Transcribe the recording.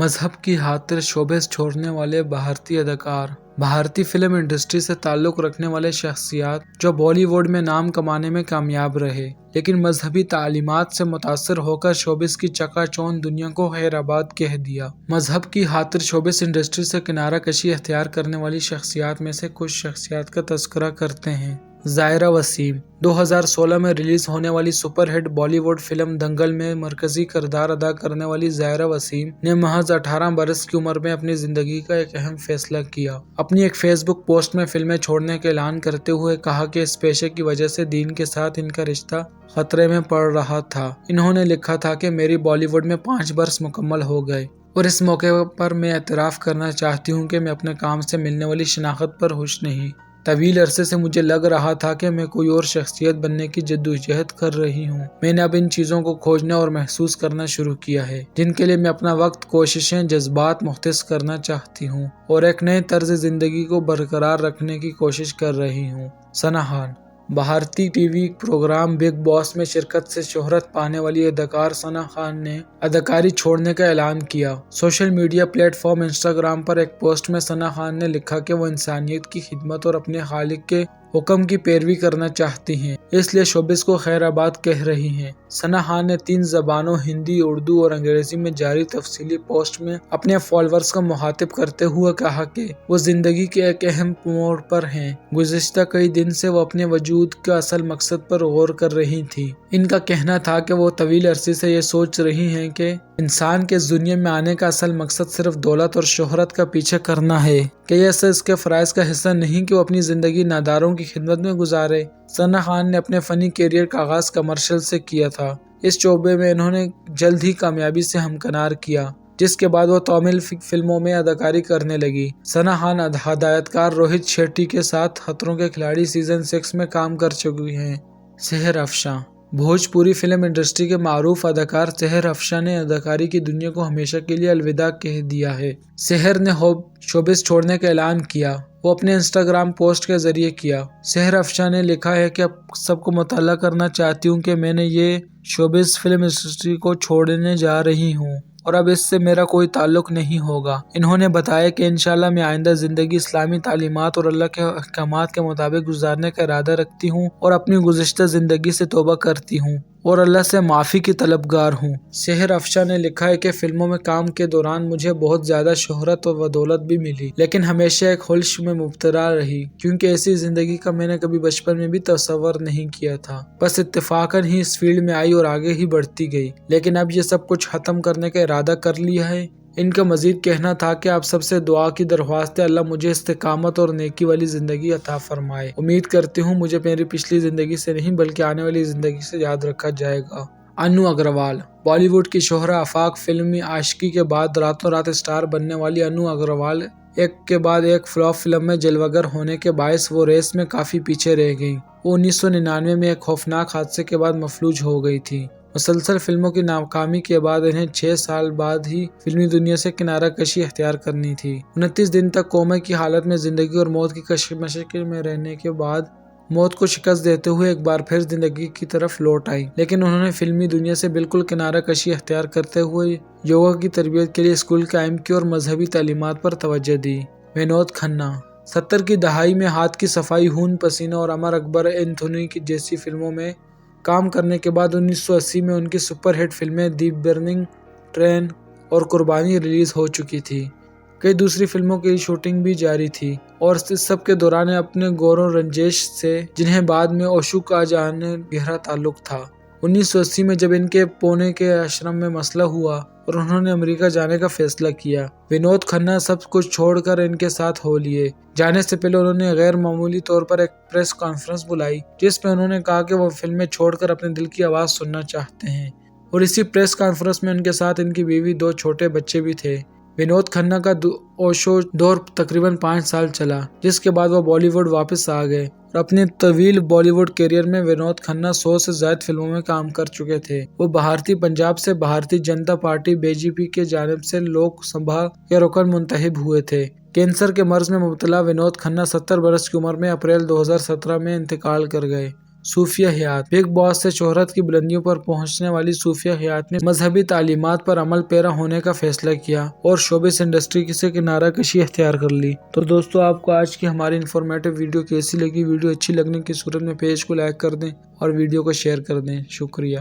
مذہب کی خاطر شوبز چھوڑنے والے بھارتی اداکار۔ بھارتی فلم انڈسٹری سے تعلق رکھنے والے شخصیات جو بالی ووڈ میں نام کمانے میں کامیاب رہے، لیکن مذہبی تعلیمات سے متاثر ہو کر شوبز کی چکا چوندھ دنیا کو خیر آباد کہہ دیا۔ مذہب کی خاطر شوبز انڈسٹری سے کنارہ کشی اختیار کرنے والی شخصیات میں سے کچھ شخصیات کا تذکرہ کرتے ہیں۔ ظاہرہ وسیم 2016 میں ریلیز ہونے والی super hit Bollywood film Dangal میں مرکزی کردار ادا کرنے والی ظاہرہ وسیم نے محض 18 برس کی عمر میں اپنی زندگی کا ایک اہم فیصلہ کیا۔ اپنی ایک فیس بک پوسٹ میں فلمیں چھوڑنے کا اعلان کرتے ہوئے کہا کہ اس پیشے کی وجہ سے دین کے ساتھ ان کا رشتہ خطرے میں پڑ رہا تھا۔ انہوں نے لکھا تھا کہ میری بالی ووڈ میں 5 برس مکمل ہو گئے اور اس موقع پر میں اعتراف کرنا چاہتی ہوں کہ میں اپنے کام سے ملنے والی شناخت پر خوش نہیں۔ طویل عرصے سے مجھے لگ رہا تھا کہ میں کوئی اور شخصیت بننے کی جدوجہد کر رہی ہوں۔ میں نے اب ان چیزوں کو کھوجنا اور محسوس کرنا شروع کیا ہے جن کے لیے میں اپنا وقت، کوششیں، جذبات مختص کرنا چاہتی ہوں اور ایک نئے طرز زندگی کو برقرار رکھنے کی کوشش کر رہی ہوں۔ ثنا خان بھارتی ٹی وی پروگرام بگ باس میں شرکت سے شہرت پانے والی اداکار ثنا خان نے اداکاری چھوڑنے کا اعلان کیا۔ Social media platform Instagram پر ایک پوسٹ میں ثنا خان نے لکھا کہ وہ انسانیت کی خدمت اور اپنے خالق کے حکم کی پیروی کرنا چاہتی ہیں، اس لیے شوبز کو خیر آباد کہہ رہی ہیں۔ ثنا خان نے 3 زبانوں ہندی، اردو اور انگریزی میں جاری تفصیلی پوسٹ میں اپنے فالوورز کو مخاطب کرتے ہوئے کہا کہ وہ زندگی کے ایک اہم موڑ پر ہیں۔ گزشتہ کئی دن سے وہ اپنے وجود کے اصل مقصد پر غور کر رہی تھیں۔ ان کا کہنا تھا کہ وہ طویل عرصے سے یہ سوچ رہی ہیں کہ انسان کے اس دنیا میں آنے کا اصل مقصد صرف دولت اور شہرت کا پیچھے کرنا ہے، کہ یہ اس کے فرائض کا حصہ نہیں کہ وہ اپنی زندگی ناداروں کی خدمت میں گزارے۔ ثنا خان نے اپنے فنی کیریئر کا آغاز کمرشل سے کیا تھا۔ اس شعبے میں انہوں نے جلد ہی کامیابی سے ہمکنار کیا، جس کے بعد وہ تامل فلموں میں اداکاری کرنے لگی۔ ثنا خان ہدایت کار روہت شیٹی کے ساتھ خطروں کے کھلاڑی سیزن 6 میں کام کر چکی ہیں۔ سحر افشاں بھوجپوری فلم انڈسٹری کے معروف اداکار سحر افشاں نے اداکاری کی دنیا کو ہمیشہ کے لیے الوداع کہہ دیا ہے۔ سحر نے شوبز چھوڑنے کا اعلان کیا، وہ اپنے انسٹاگرام پوسٹ کے ذریعے کیا۔ سحر افشاں نے لکھا ہے کہ اب سب کو مطلع کرنا چاہتی ہوں کہ میں نے یہ شوبز فلم انڈسٹری کو چھوڑنے جا رہی ہوں اور اب اس سے میرا کوئی تعلق نہیں ہوگا۔ انہوں نے بتایا کہ انشاءاللہ میں آئندہ زندگی اسلامی تعلیمات اور اللہ کے احکامات کے مطابق گزارنے کا ارادہ رکھتی ہوں اور اپنی گزشتہ زندگی سے توبہ کرتی ہوں اور اللہ سے معافی کی طلبگار ہوں۔ سحر افشاں نے لکھا ہے کہ فلموں میں کام کے دوران مجھے بہت زیادہ شہرت و دولت بھی ملی، لیکن ہمیشہ ایک خلش میں مبتلا رہی، کیونکہ ایسی زندگی کا میں نے کبھی بچپن میں بھی تصور نہیں کیا تھا۔ بس اتفاقاً ہی اس فیلڈ میں آئی اور آگے ہی بڑھتی گئی، لیکن اب یہ سب کچھ ختم کرنے کا ارادہ کر لیا ہے۔ ان کا مزید کہنا تھا کہ آپ سب سے دعا کی درخواست ہے، اللہ مجھے استقامت اور نیکی والی زندگی عطا فرمائے۔ امید کرتی ہوں مجھے میری پچھلی زندگی سے نہیں بلکہ آنے والی زندگی سے یاد رکھا جائے گا۔ انو اگروال بالی ووڈ کی شہرہ آفاق فلمی عاشقی کے بعد راتوں رات اسٹار بننے والی انو اگروال ایک کے بعد ایک فلاپ فلم میں جلوہ گر ہونے کے باعث وہ ریس میں کافی پیچھے رہ گئیں۔ وہ 1999 میں ایک خوفناک حادثے کے بعد مفلوج ہو گئی تھی۔ مسلسل فلموں کی ناکامی کے بعد انہیں 6 سال بعد ہی فلمی دنیا سے کنارہ کشی اختیار کرنی تھی۔ 29 دن تک کومے کی حالت میں زندگی اور موت کی کشمکش میں رہنے کے بعد موت کو شکست دیتے ہوئے ایک بار پھر زندگی کی طرف لوٹ آئی، لیکن انہوں نے فلمی دنیا سے بالکل کنارہ کشی اختیار کرتے ہوئے یوگا کی تربیت کے لیے اسکول قائم کی اور مذہبی تعلیمات پر توجہ دی۔ ونود کھنہ 70 کی دہائی میں ہاتھ کی صفائی، خون پسینہ اور امر اکبر اینتھونی جیسی فلموں میں کام کرنے کے بعد 1980 میں ان کی سپر ہٹ فلمیں دی برننگ ٹرین اور قربانی ریلیز ہو چکی تھی۔ کئی دوسری فلموں کی شوٹنگ بھی جاری تھی اور اس سب کے دوران اپنے گورو رنجیش سے، جنہیں بعد میں اشوک آجانے گہرا تعلق تھا۔ 1980 میں جب ان کے پونے کے آشرم میں مسئلہ ہوا اور انہوں نے امریکہ جانے کا فیصلہ کیا، ونود کھنہ سب کچھ چھوڑ کر ان کے ساتھ ہو لیے۔ جانے سے پہلے انہوں نے غیر معمولی طور پر ایک پریس کانفرنس بلائی جس میں انہوں نے کہا کہ وہ فلمیں چھوڑ کر اپنے دل کی آواز سننا چاہتے ہیں، اور اسی پریس کانفرنس میں ان کے ساتھ ان کی بیوی، 2 چھوٹے بچے بھی تھے۔ ونود کھنہ کا اوشو دور تقریباً 5 سال چلا، جس کے بعد وہ بالی ووڈ واپس آ گئے اور اپنے طویل بالی ووڈ کیریئر میں ونود کھنہ 100 سے زائد فلموں میں کام کر چکے تھے۔ وہ بھارتی پنجاب سے بھارتی جنتا پارٹی بی جے پی کے جانب سے لوک سبھا کے رکن منتخب ہوئے تھے۔ کینسر کے مرض میں مبتلا ونود کھنہ 70 برس کی عمر میں اپریل 2017 میں انتقال کر گئے۔ صوفیہ حیات۔ بگ باس سے شہرت کی بلندیوں پر پہنچنے والی صوفیہ حیات نے مذہبی تعلیمات پر عمل پیرا ہونے کا فیصلہ کیا اور شوبز انڈسٹری سے کنارہ کشی اختیار کر لی۔ تو دوستو، آپ کو آج کی ہماری انفارمیٹو ویڈیو کیسی لگی؟ ویڈیو اچھی لگنے کی صورت میں پیج کو لائک کر دیں اور ویڈیو کو شیئر کر دیں۔ شکریہ۔